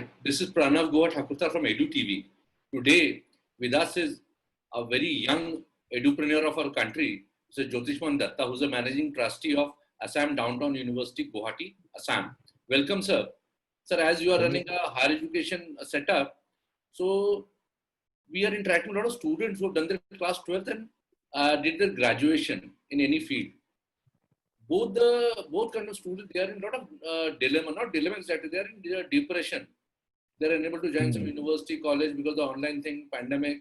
Hi, this is Pranav Goa Thakurta from EduTV. Today, with us is a very young edupreneur of our country, Mr. Jyotishman Datta, who's the managing trustee of Assam Downtown University, Guwahati, Assam. Welcome, sir. Sir, as you are running a higher education setup, so we are interacting with a lot of students who have done their class 12th and did their graduation in any field. Both kind of students, they are in a lot of dilemma, not dilemma exactly, they are in depression. They are unable to join some university, college because of the online thing, pandemic.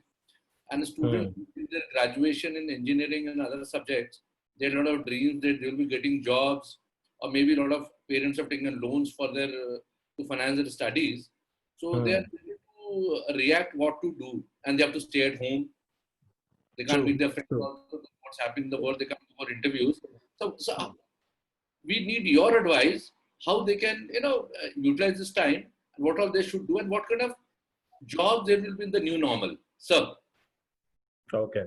And the students who did their graduation in engineering and other subjects, they had a lot of dreams that they will be getting jobs, or maybe a lot of parents have taken loans for their to finance their studies. So they are able to react what to do, and they have to stay at home. They can't meet their friends also. What's happening in the world, they come for interviews. So we need your advice how they can utilize this time, and what all they should do, and what kind of jobs there will be in the new normal. Sir. Okay.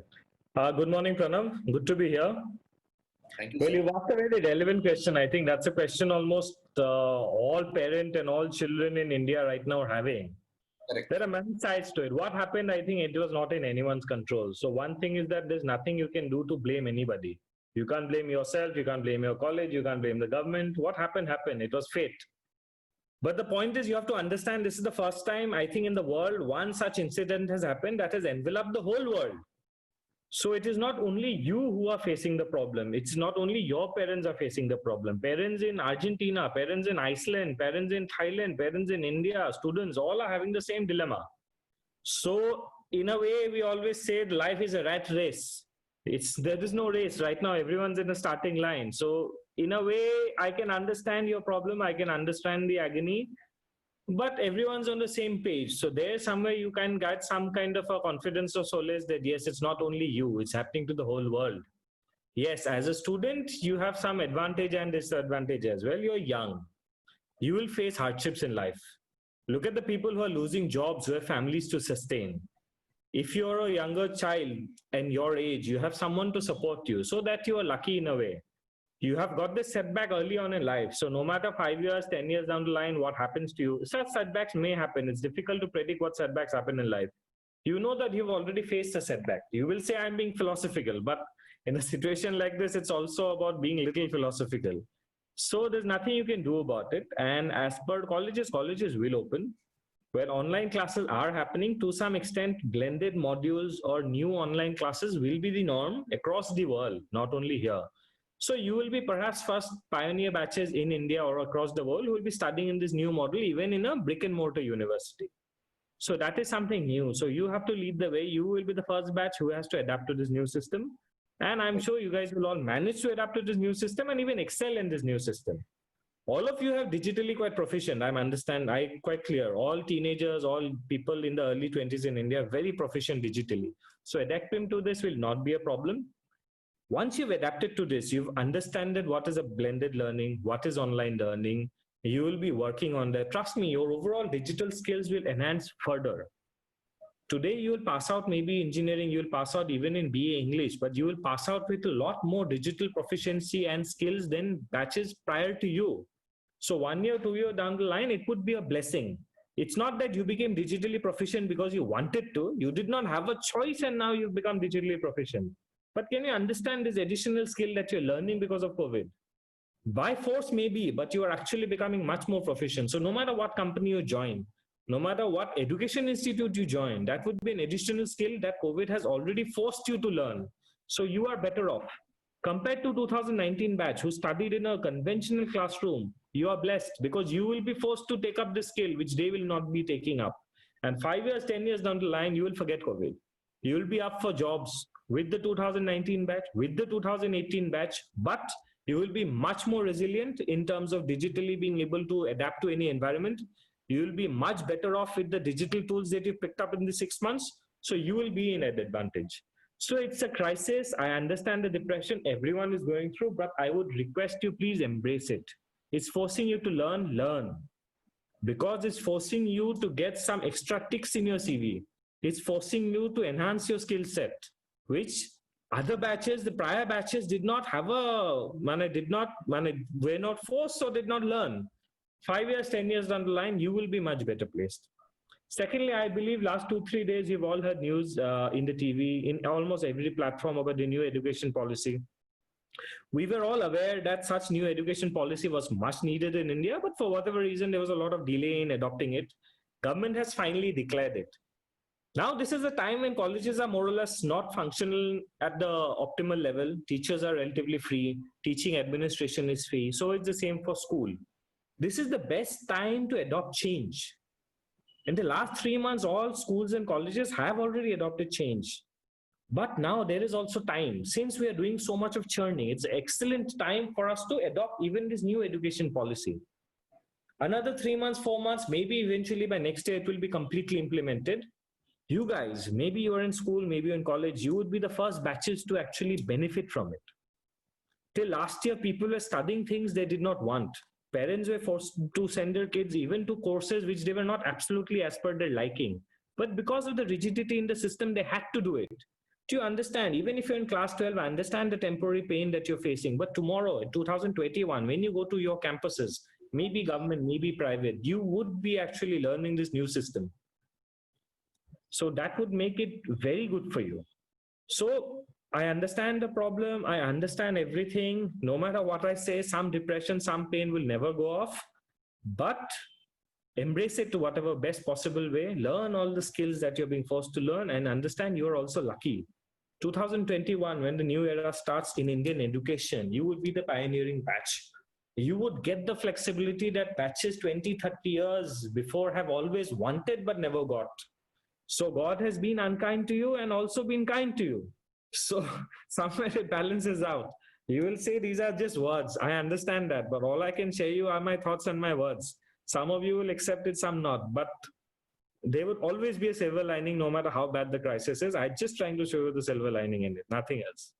Good morning, Pranav. Good to be here. Thank you, well, sir. you've asked a very relevant question. I think that's a question almost all parents and all children in India right now are having. Correct. There are many sides to it. What happened, I think it was not in anyone's control. So one thing is that there's nothing you can do to blame anybody. You can't blame yourself, you can't blame your college, you can't blame the government. What happened, happened. It was fate. But the point is, you have to understand this is the first time, I think, in the world, one such incident has happened that has enveloped the whole world. So it is not only you who are facing the problem. It's not only your parents are facing the problem. Parents in Argentina, parents in Iceland, parents in Thailand, parents in India, students, all are having the same dilemma. So in a way, we always said life is a rat race. There is no race right now. Everyone's in the starting line. So in a way, I can understand your problem. I can understand the agony, but everyone's on the same page. So there's somewhere you can get some kind of a confidence or solace that yes, it's not only you, it's happening to the whole world. Yes, as a student, you have some advantage and disadvantage as well. You're young. You will face hardships in life. Look at the people who are losing jobs, who have families to sustain. If you're a younger child and your age, you have someone to support you, so that you are lucky in a way. You have got this setback early on in life. So no matter 5 years, 10 years down the line, what happens to you, such setbacks may happen. It's difficult to predict what setbacks happen in life. You know that you've already faced a setback. You will say, I'm being philosophical, but in a situation like this, it's also about being a little philosophical. So there's nothing you can do about it. And as per colleges will open. Where online classes are happening, to some extent, blended modules or new online classes will be the norm across the world, not only here. So you will be perhaps first pioneer batches in India or across the world who will be studying in this new model, even in a brick and mortar university. So that is something new. So you have to lead the way. You will be the first batch who has to adapt to this new system. And I'm sure you guys will all manage to adapt to this new system and even excel in this new system. All of you have digitally quite proficient. I quite clear. All teenagers, all people in the early 20s in India are very proficient digitally. So adapting to this will not be a problem. Once you've adapted to this, you've understood what is a blended learning, what is online learning, you will be working on that. Trust me, your overall digital skills will enhance further. Today, you will pass out maybe engineering, you will pass out even in BA English, but you will pass out with a lot more digital proficiency and skills than batches prior to you. So 1 year, 2 years down the line, it would be a blessing. It's not that you became digitally proficient because you wanted to. You did not have a choice and now you've become digitally proficient. But can you understand this additional skill that you're learning because of COVID? By force maybe, but you are actually becoming much more proficient. So no matter what company you join, no matter what education institute you join, that would be an additional skill that COVID has already forced you to learn. So you are better off. Compared to 2019 batch who studied in a conventional classroom, you are blessed because you will be forced to take up this skill, which they will not be taking up. And 5 years, 10 years down the line, you will forget COVID. You will be up for jobs with the 2019 batch, with the 2018 batch, but you will be much more resilient in terms of digitally being able to adapt to any environment. You will be much better off with the digital tools that you picked up in the 6 months. So you will be in an advantage. So it's a crisis. I understand the depression everyone is going through, but I would request you, please embrace it. It's forcing you to learn. Because it's forcing you to get some extra ticks in your CV. It's forcing you to enhance your skill set, which other batches, the prior batches did not have were not forced or did not learn. 5 years, 10 years down the line, you will be much better placed. Secondly, I believe last 2-3 days, you've all heard news in the TV, in almost every platform about the new education policy. We were all aware that such new education policy was much needed in India, but for whatever reason, there was a lot of delay in adopting it. Government has finally declared it. Now, this is a time when colleges are more or less not functional at the optimal level. Teachers are relatively free. Teaching administration is free. So it's the same for school. This is the best time to adopt change. In the last 3 months, all schools and colleges have already adopted change. But now there is also time. Since we are doing so much of churning, it's an excellent time for us to adopt even this new education policy. Another 3 months, 4 months, maybe eventually by next year, it will be completely implemented. You guys, maybe you're in school, maybe you're in college, you would be the first batches to actually benefit from it. Till last year, people were studying things they did not want. Parents were forced to send their kids even to courses which they were not absolutely as per their liking. But because of the rigidity in the system, they had to do it. Do you understand? Even if you're in class 12, I understand the temporary pain that you're facing. But tomorrow, in 2021, when you go to your campuses, maybe government, maybe private, you would be actually learning this new system. So that would make it very good for you. So I understand the problem. I understand everything. No matter what I say, some depression, some pain will never go off. But embrace it to whatever best possible way. Learn all the skills that you're being forced to learn and understand you're also lucky. 2021, when the new era starts in Indian education, you would be the pioneering batch. You would get the flexibility that batches 20, 30 years before have always wanted but never got. So God has been unkind to you and also been kind to you. So somewhere it balances out. You will say these are just words. I understand that, but all I can share you are my thoughts and my words. Some of you will accept it, some not. But there would always be a silver lining no matter how bad the crisis is. I'm just trying to show you the silver lining in it, nothing else.